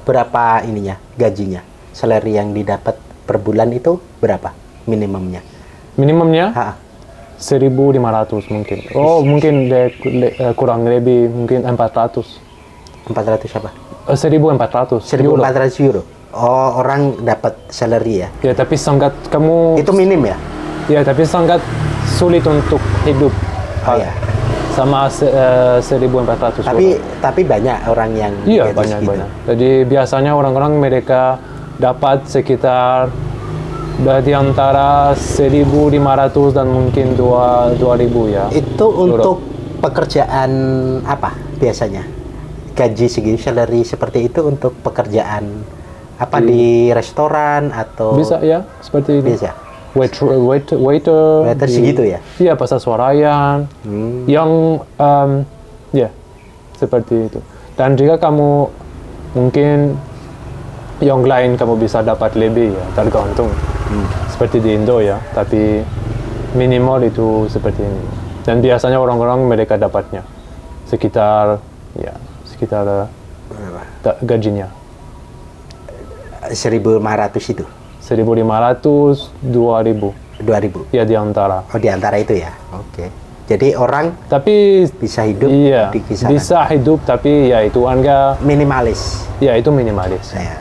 berapa ininya gajinya? Salary yang didapat per bulan itu berapa minimumnya? Minimumnya Ha, 1.500 mungkin. Oh, mungkin kurang lebih, mungkin 400. 400 apa? 1.400 euro. 1.400 euro. Oh, orang dapat salary ya? Ya, tapi sangat kamu. Itu minim ya? Ya, tapi sangat sulit untuk hidup. Oh ya. Sama 1.400 euro. Tapi banyak orang yang Iya, gaji segitu. banyak. Jadi biasanya orang-orang mereka dapat sekitar di antara 1.500 dan mungkin 2.000 ya. Itu untuk pekerjaan apa biasanya? Gaji segitu, salary seperti itu untuk pekerjaan apa, di restoran atau? Bisa ya, seperti ini. Bisa. Waiter Segitu ya? Iya, pasar swalayan. Yang ya seperti itu. Dan jika kamu mungkin yang lain kamu bisa dapat lebih ya, tergantung. Seperti di Indo ya, tapi minimal itu seperti ini. Dan biasanya orang-orang mereka dapatnya sekitar gajinya 1.500 itu. 1.500, 2.000. 2.000. Ya, di antara. Oh, di antara itu ya. Oke. Jadi orang Tapi bisa hidup iya, di kisaran bisa hidup, tapi ya itu enggak. minimalis. Ya, itu minimalis. Ya.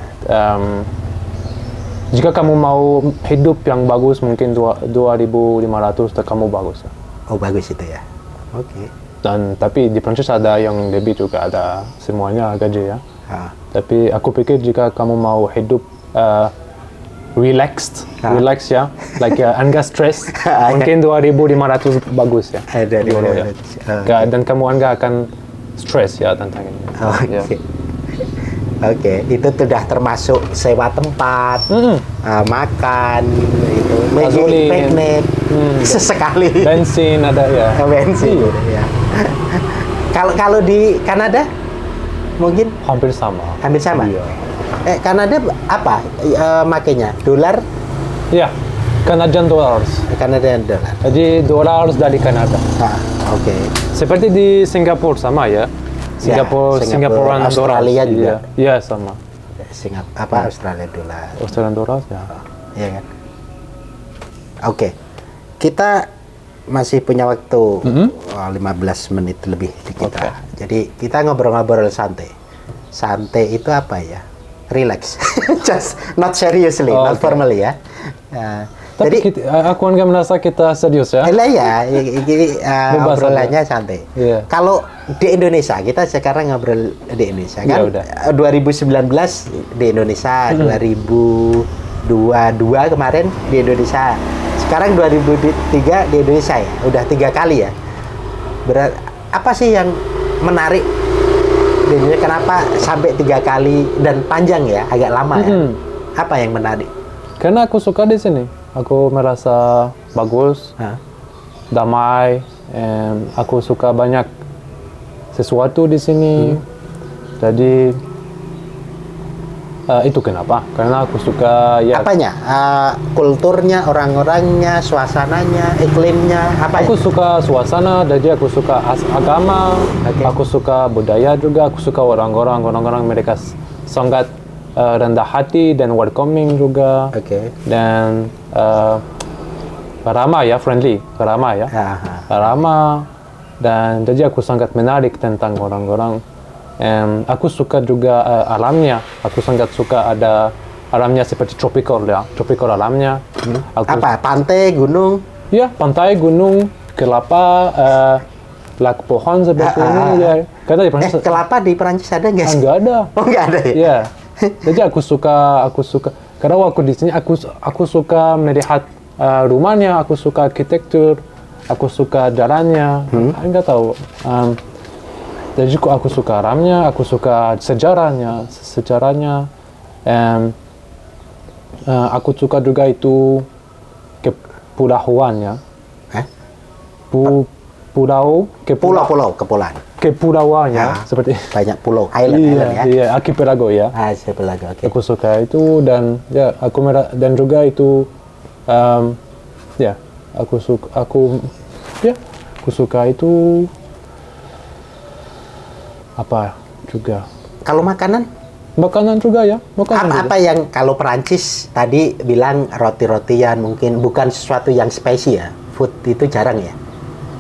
Jika kamu mau hidup yang bagus, mungkin 2.500 kamu bagus. Oh, bagus itu ya. Oke. Dan tapi di Prancis ada yang lebih juga, ada semuanya gaji ya. Tapi aku pikir jika kamu mau hidup relax ya, enggak stres, mungkin 2.500 bagus ya. Euro ya. Dan kamu enggak akan stres ya tentang ini. Oke. Ya. Oke, itu sudah termasuk sewa tempat, makan, itu, Gasolin. piknik, sesekali. Bensin ada ya. Bensin. Ya. Kalau di Kanada mungkin Hampir sama. hampir sama. Iya. Kanada apa makanya? Dolar? Ya, Canadian dollars. Canadian dollar. Jadi dollars dari Kanada. Oke. Seperti di Singapura sama ya. Singaporean Australia dollars. juga. Iya, sama. Australia dollar. Australian dollars ya. Iya kan? Oke. Kita masih punya waktu 15 menit lebih di kita. Jadi kita ngobrol-ngobrol santai. Santai itu apa ya? Relax. Just not seriously, not formally ya. Tapi Jadi aku enggak merasa kita serius ya. ya, ini obrolannya santai. Iya. Kalau di Indonesia, kita sekarang ngobrol di Indonesia kan. Ya, udah. 2019 di Indonesia, 2022 kemarin di Indonesia. Sekarang 2003 di Indonesia ya. Udah 3 kali ya. Apa sih yang menarik di Indonesia? Kenapa sampai 3 kali dan panjang ya, agak lama ya? Apa yang menarik? Karena aku suka di sini. Aku merasa bagus, damai, aku suka banyak sesuatu di sini. Jadi itu kenapa? Karena aku suka ya. Apanya? Kulturnya, orang-orangnya, suasananya, iklimnya, apa? Aku suka suasana, jadi aku suka agama, aku suka budaya juga, aku suka orang-orang mereka sangat rendah hati dan welcoming juga. Dan ramah ya, friendly, ramah ya. Ramah, dan jadi aku sangat menarik tentang orang-orang. Aku suka juga alamnya. Aku sangat suka ada alamnya seperti tropical ya, tropical alamnya. Apa? Pantai, gunung? Ya, pantai, gunung, kelapa, pohon seperti ini ya. Karena di Prancis. Kelapa di Prancis ada nggak sih? Nggak ada. Oh, nggak ada ya? Ya. Jadi aku suka. Karena waktu di sini aku suka melihat rumahnya, aku suka arsitektur, aku suka jalannya. Enggak tahu. Jadi aku suka alamnya, aku suka sejarahnya. Aku suka juga itu kepulauannya. Kepulauan. Kepulauannya seperti banyak pulau, island ya. Iya, archipelago ya. Archipelago, oke. Aku suka itu dan ya dan juga itu ya aku suka itu apa juga. Kalau makanan juga ya. Apa yang kalau Perancis tadi bilang roti-rotian mungkin bukan sesuatu yang spesial ya. Food itu jarang ya.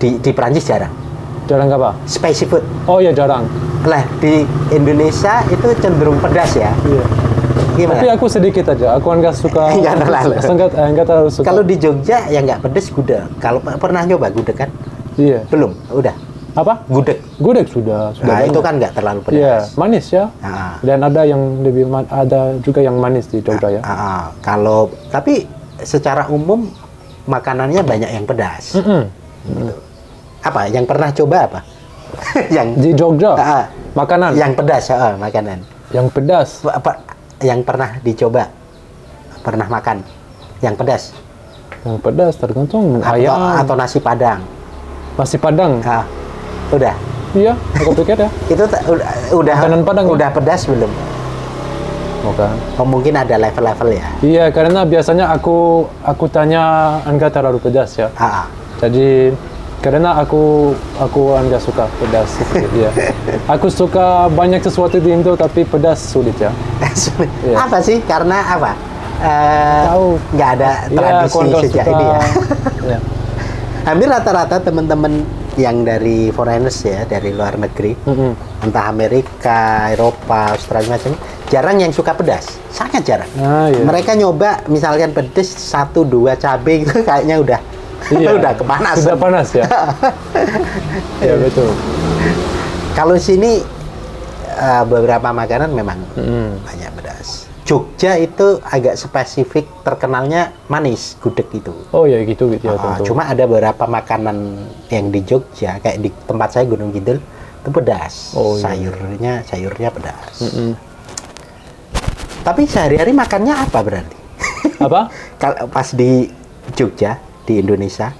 Di Perancis jarang. Jarang apa? Spicy food. Oh ya, jarang. Lah di Indonesia itu cenderung pedas ya. Iya. Gimana? Tapi aku sedikit aja. Aku enggak suka. Enggak terlalu suka. Kalau di Jogja yang enggak pedas gudeg. Kalau pernah nyoba gudeg kan? Iya. Belum. Udah. Apa? Gudeg. sudah. Nah, itu kan enggak terlalu pedas. Iya, manis ya. Dan ada yang lebih ada juga yang manis di Jogja ya. Kalau tapi secara umum makanannya banyak yang pedas. Gitu. Apa yang pernah coba apa? Yang di Jogja makanan yang pedas, makanan yang pedas apa yang pernah dicoba, pernah makan yang pedas tergantung ayam atau nasi padang. Udah iya, aku pikir ya itu udah makanan Padang udah pedas belum? Bukan. Mungkin ada level-level ya. Iya, karena biasanya aku tanya enggak terlalu pedas ya. Jadi karena aku enggak suka pedas ya. Aku suka banyak sesuatu di Indo tapi pedas sulit ya. Ya. Apa sih? Karena apa? Tahu nggak ada tradisi sejak ini ya. Ya. Hampir rata-rata teman-teman yang dari foreigners ya, dari luar negeri, entah Amerika, Eropa, Australia macam, jarang yang suka pedas, sangat jarang. Iya. Mereka nyoba misalkan pedas 1-2 cabai gitu kayaknya udah. Iya, udah kepanasan. Sudah panas ya. Ya betul. Kalau sini beberapa makanan memang banyak pedas. Jogja itu agak spesifik terkenalnya manis, gudeg itu. Oh ya gitu ya tentu. Cuma ada beberapa makanan yang di Jogja kayak di tempat saya Gunung Kidul itu pedas. Oh, iya. sayurnya pedas. Tapi sehari-hari makannya apa berarti? Apa? Kalau pas di Jogja di Indonesia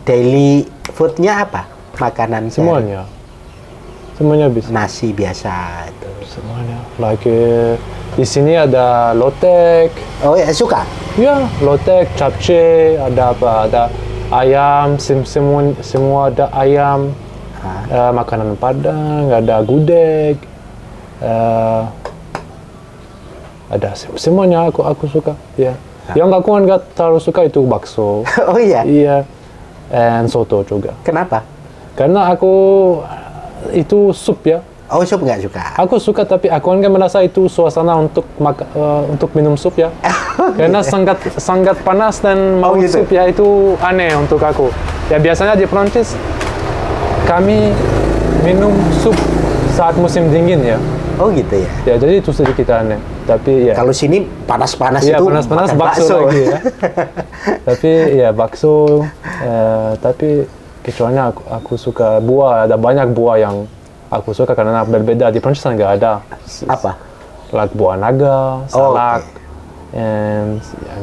daily foodnya apa makanan semuanya Semuanya bisa. Nasi biasa itu. Semuanya. Di sini ada lotek. Oh ya, suka? Ya, lotek, capcay, ada apa? Ada ayam, semua ada ayam. Makanan Padang, ada gudeg. Ada semuanya aku suka. Ya. Yang aku nggak terlalu suka itu bakso. Oh iya? Iya. Dan soto juga. Kenapa? Karena aku itu sup ya. Oh, sup nggak suka? Aku suka tapi aku nggak merasa itu suasana untuk minum sup ya. Karena sangat panas dan mau gitu? sup ya itu aneh untuk aku. Ya biasanya di Prancis kami minum sup saat musim dingin ya. Oh gitu ya? Ya jadi itu sedikit aneh. Tapi ya. Kalau sini panas-panas Iya, itu panas-panas makan bakso lagi ya. Tapi ya bakso. Tapi kecuali aku suka buah. Ada banyak buah yang aku suka karena berbeda di Prancis nggak ada. Apa? Buah naga, salak. Okay.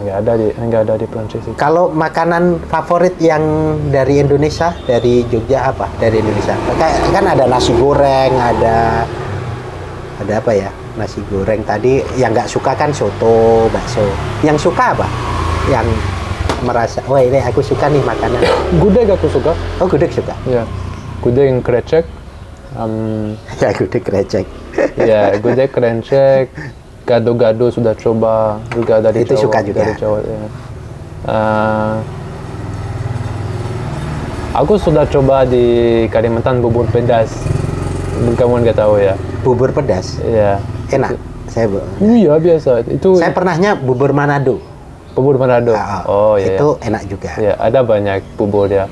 Nggak ada di Prancis itu. Kalau makanan favorit yang dari Indonesia, dari Jogja apa? Dari Indonesia. Kan ada nasi goreng, ada apa ya? Nasi goreng tadi. Yang nggak suka kan soto, bakso. Yang suka apa? Yang merasa, wah ini aku suka nih makanan. Gudeg aku suka. Oh, gudeg suka? Ya, gudeg krecek. Ya, gudeg krecek. Ya, gudeg krecek. Gado-gado sudah coba juga dari itu Jawa. Suka juga. Dari Jawa, ya. Aku sudah coba di Kalimantan bubur pedas. Kamu nggak tahu ya? Bubur pedas? Iya. Enak? Iya, biasa. Saya pernahnya bubur Manado. Bubur Manado? Oh iya. Itu enak juga. Iya, ada banyak bubur ya.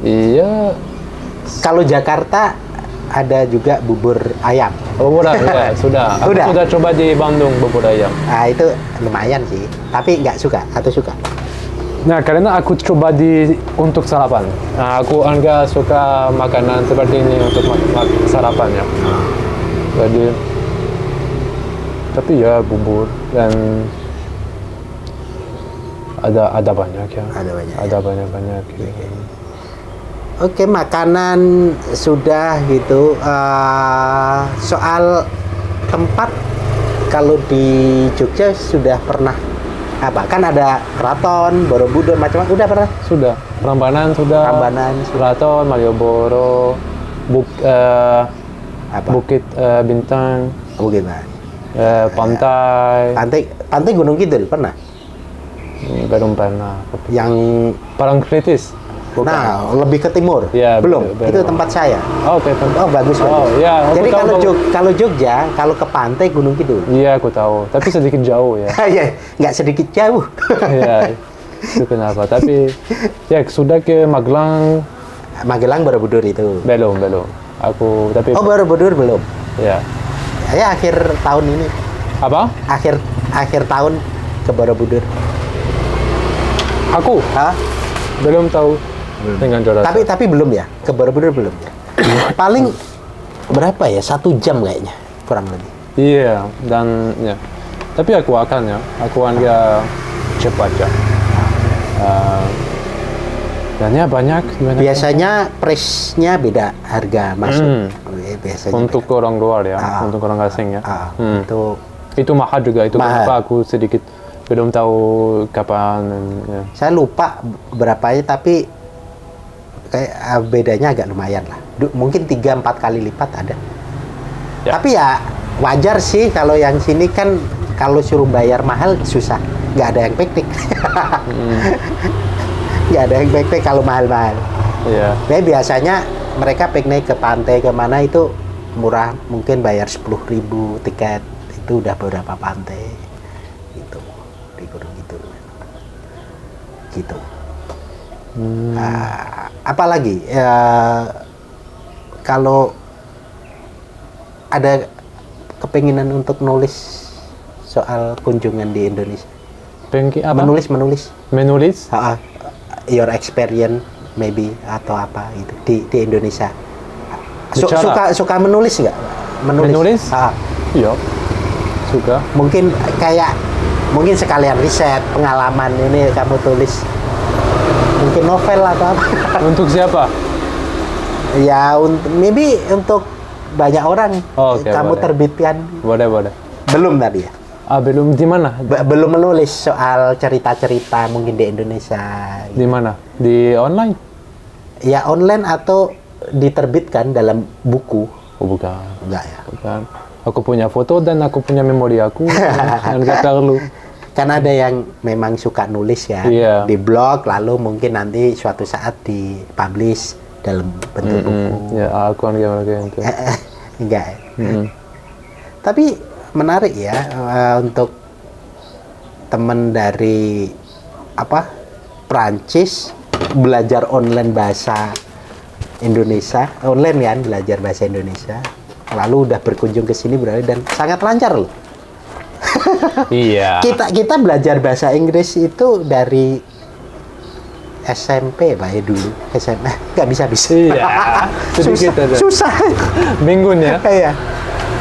Iya. Kalau Jakarta ada juga bubur ayam. Bubur ayam, ya, sudah. Aku sudah coba di Bandung bubur ayam. Nah, itu lumayan sih. Tapi nggak suka atau suka? Nah, karena aku coba untuk sarapan. Nah, aku nggak suka makanan seperti ini untuk sarapan ya. Jadi, tapi ya bubur dan ada banyak ya. Ada banyak. Oke, makanan sudah gitu. Soal tempat, kalau di Jogja sudah pernah apa? Kan ada Keraton, Borobudur, macam-macam. Udah pernah? Sudah. Prambanan sudah. Keraton, Malioboro, Bukit Bintang. Bukit Bintang. Pantai Gunung Kidul pernah? Belum pernah. Yang Parangtritis. Bukan. Nah, lebih ke timur. Ya, belum. Itu tempat saya. Oh, okay. Oh, bagus. Ya, jadi kalau Jogja, kalau ke pantai Gunung Kidul. Iya, aku tahu. Tapi sedikit jauh ya. Iya, nggak sedikit jauh. Iya, itu kenapa. Tapi ya sudah ke Magelang. Borobudur itu. Belum. Oh, Borobudur belum. Ya. Ya, akhir tahun ini. Apa? Akhir tahun ke Borobudur. Aku? Hah? Belum tahu. Dengan Jorasa. Tapi belum ya, ke Borobudur belum ya. Paling berapa ya? 1 jam kayaknya, kurang lebih. Iya, dan ya. Tapi aku akan nggak cepat ya. Dan ya banyak. Biasanya price-nya beda, harga masuk. Biasanya untuk beda. Orang luar ya, untuk orang asing ya. Itu mahal juga. Itu kenapa aku sedikit belum tahu kapan. Ya. Saya lupa berapanya, tapi kayak bedanya agak lumayan lah. Mungkin 3-4 kali lipat ada. Ya. Tapi ya wajar sih kalau yang sini kan kalau suruh bayar mahal susah. Nggak ada yang piknik. Nggak ada yang piknik kalau mahal-mahal. Iya. Nah, biasanya mereka piknik ke pantai kemana itu murah, mungkin bayar 10.000 tiket. Itu udah beberapa pantai. Gitu. Di Gunung Kidul. Gitu. Apalagi kalau ada kepinginan untuk nulis soal kunjungan di Indonesia. Menulis. Your experience maybe atau apa itu di Indonesia. Suka menulis nggak? Menulis? Iya. Suka. Mungkin sekalian riset pengalaman ini kamu tulis. Mungkin novel atau apa? Untuk siapa? Ya, maybe untuk banyak orang kamu boleh. terbitkan. Boleh. Belum tadi ya? Belum di mana? Belum menulis soal cerita-cerita mungkin di Indonesia. Di mana? Di online? Ya online atau diterbitkan dalam buku. Oh, bukan. Enggak ya? Bukan. Aku punya foto dan aku punya memori aku. Enggak perlu. Kan ada yang memang suka nulis ya, di blog, lalu mungkin nanti suatu saat dipublish dalam bentuk buku. Ya, aku enggak gitu. Enggak. Tapi menarik ya untuk teman dari Prancis belajar online bahasa Indonesia, online kan belajar bahasa Indonesia. Lalu udah berkunjung ke sini berarti dan sangat lancar loh. Iya. Kita belajar bahasa Inggris itu dari SMP Pak ya dulu. SMA nggak bisa. Iya. Susah. Bingung ya. Iya.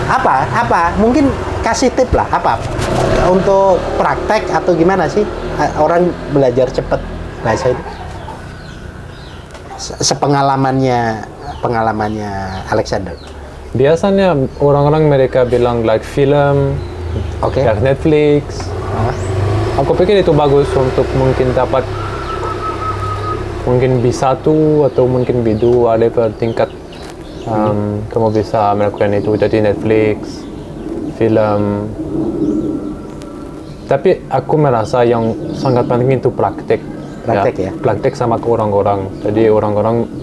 Apa? Mungkin kasih tip lah apa untuk praktek atau gimana sih orang belajar cepat bahasa itu? Sepengalamannya Alexander. Biasanya orang-orang mereka bilang like film, like Netflix. Aku pikir itu bagus untuk mungkin dapat mungkin B1 atau mungkin B2 ada tingkat kamu bisa melakukan itu. Jadi Netflix, film. Tapi aku merasa yang sangat penting itu praktek. Praktek sama orang-orang.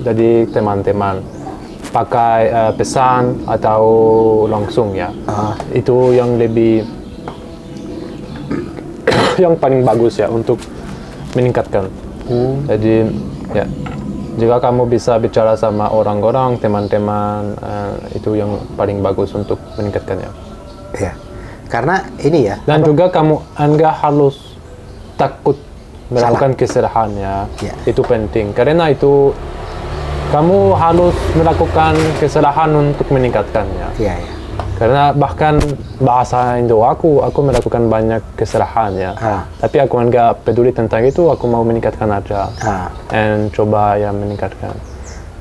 Jadi teman-teman pakai pesan atau langsung ya. Itu yang lebih yang paling bagus ya untuk meningkatkan. Jadi ya jika kamu bisa bicara sama orang-orang, teman-teman, itu yang paling bagus untuk meningkatkannya. Ya, karena ini ya. Dan juga kamu enggak harus takut melakukan kesalahan ya. Itu penting. Karena itu kamu harus melakukan kesalahan untuk meningkatkannya. Iya. Karena bahkan bahasa Indo aku melakukan banyak kesalahan ya. Tapi aku enggak peduli tentang itu, aku mau meningkatkan aja. Dan coba ya meningkatkan.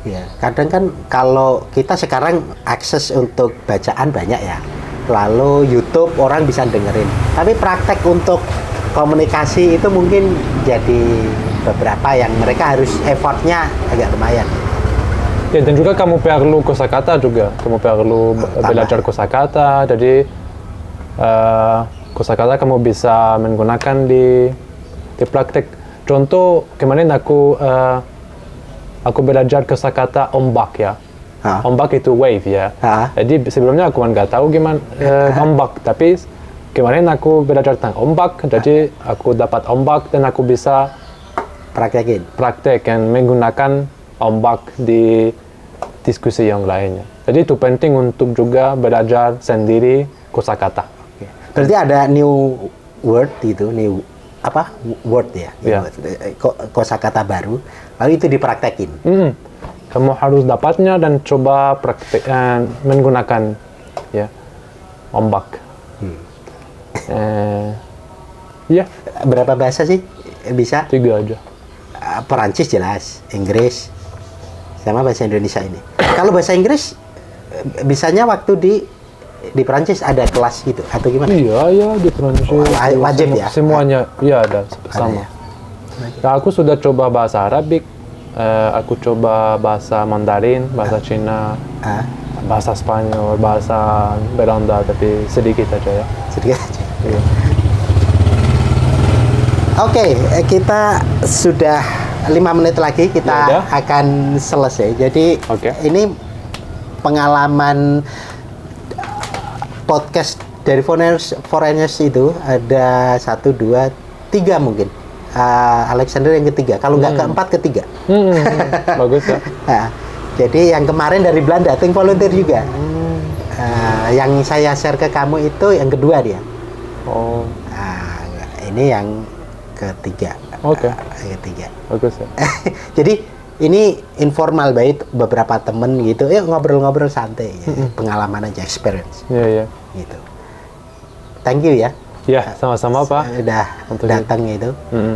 Ya, kadang kan kalau kita sekarang akses untuk bacaan banyak ya. Lalu YouTube orang bisa dengerin. Tapi praktek untuk komunikasi itu mungkin jadi beberapa yang mereka harus effortnya agak lumayan. Ya, dan juga kamu perlu kosakata juga. Kamu perlu belajar kosakata. Jadi kosakata kamu bisa menggunakan di praktek. Contoh kemarin aku belajar kosakata ombak ya. Ombak itu wave ya. Jadi sebelumnya aku nggak tahu gimana ombak. Tapi kemarin aku belajar tentang ombak. Jadi aku dapat ombak dan aku bisa praktek dan menggunakan ombak di diskusi yang lainnya. Jadi itu penting untuk juga belajar sendiri kosakata. Berarti ada new word itu, word ya? Kosakata baru, lalu itu dipraktekin. Kamu harus dapatnya dan coba praktek menggunakan ya ombak. Ya. Berapa bahasa sih bisa? 3 aja. Perancis jelas, Inggris, sama bahasa Indonesia ini. Kalau bahasa Inggris bisanya waktu di Perancis ada kelas gitu atau gimana? Iya di Perancis. Wajib ya? Semuanya ya ada sama. Nah, aku sudah coba bahasa Arabik, aku coba bahasa Mandarin, bahasa Cina, bahasa Spanyol, bahasa Belanda, tapi sedikit aja ya. Sedikit aja. Iya. Oke, kita sudah 5 menit lagi kita akan selesai. Jadi ini pengalaman podcast dari Foreigners itu ada 1, 2, 3 mungkin. Alexander yang ketiga. Kalau nggak keempat, ketiga. Bagus ya. Nah, jadi yang kemarin dari Belanda, Think Volunteer juga. Yang saya share ke kamu itu yang kedua dia. Ini yang ketiga. Ketiga. Bagus ya. Jadi ini informal baik beberapa temen gitu, ya ngobrol-ngobrol santai, ya. Pengalaman aja, experience. Iya. Gitu. Thank you ya. Ya, sama-sama Pak. Udah Untuk datang itu.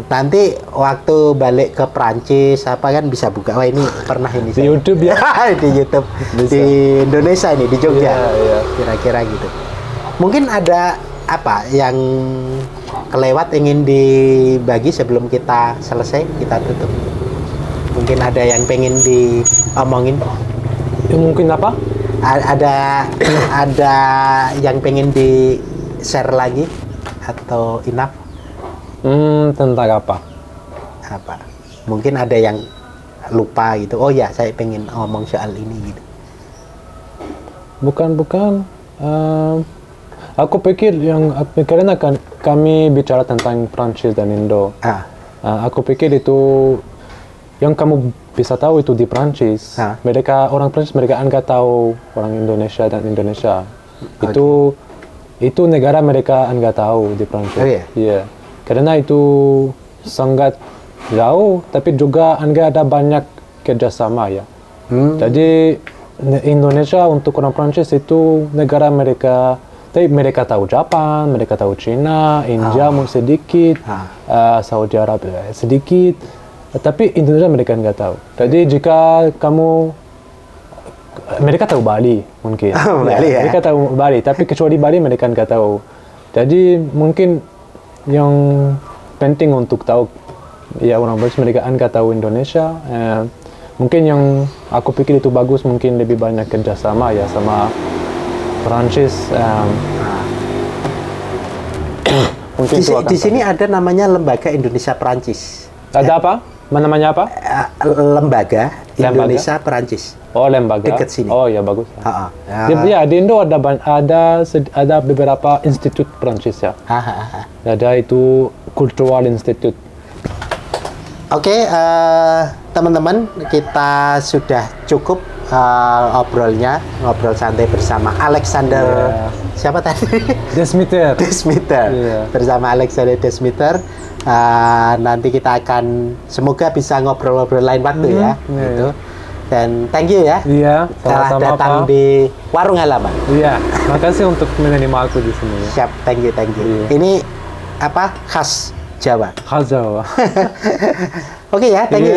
Nanti waktu balik ke Prancis apa kan bisa buka. Wah ini pernah ini Di saya. YouTube ya? Di YouTube. Bisa. Di Indonesia ini di Jogja. Iya. Kira-kira gitu. Mungkin ada apa yang kelewat ingin dibagi sebelum kita selesai, kita tutup. Mungkin ada yang pengen diomongin. Mungkin apa? Ada yang pengen di share lagi atau enough Tentang apa? apa? Mungkin ada yang lupa gitu. Oh ya, saya pengen ngomong soal ini gitu. Bukan. Aku pikir karena kan kami bicara tentang Prancis dan Indo. Aku pikir itu yang kamu bisa tahu itu di Prancis. Orang Prancis mereka nggak tahu orang Indonesia dan Indonesia. Itu negara mereka nggak tahu di Prancis. Oh iya? Iya. Karena itu sangat jauh, tapi juga nggak ada banyak kerjasama ya. Jadi Indonesia untuk orang Prancis itu negara mereka. Tapi mereka tahu Jepang, mereka tahu Cina, India sedikit, Saudi Arabia sedikit. Tapi Indonesia mereka nggak tahu. Jadi jika mereka tahu Bali mungkin. Bali ya. Mereka tahu Bali, tapi kecuali Bali mereka nggak tahu. Jadi mungkin yang penting untuk tahu ya orang Prancis mereka nggak tahu Indonesia. Mungkin yang aku pikir itu bagus, mungkin lebih banyak kerjasama ya sama Prancis. Mungkin Di sini ada namanya Lembaga Indonesia Prancis. Ada apa? Namanya apa? Lembaga Indonesia Prancis. Oh, lembaga. Dekat sini. Oh, ya bagus. Ya. Di Indo ada beberapa institut Prancis ya. Ada itu Cultural Institute. Oke, teman-teman, kita sudah cukup ngobrol santai bersama Alexander. Siapa tadi? Desmitter. Bersama Alexander Desmitter. Nanti kita akan semoga bisa ngobrol-ngobrol lain waktu ya. Gitu. Dan thank you ya. Iya, telah datang di warung halaman. Iya, makasih untuk menerima aku di sini ya. Siap, thank you. Iya. Ini apa? Khas Jawa. Khas Jawa. Oke ya, thank you.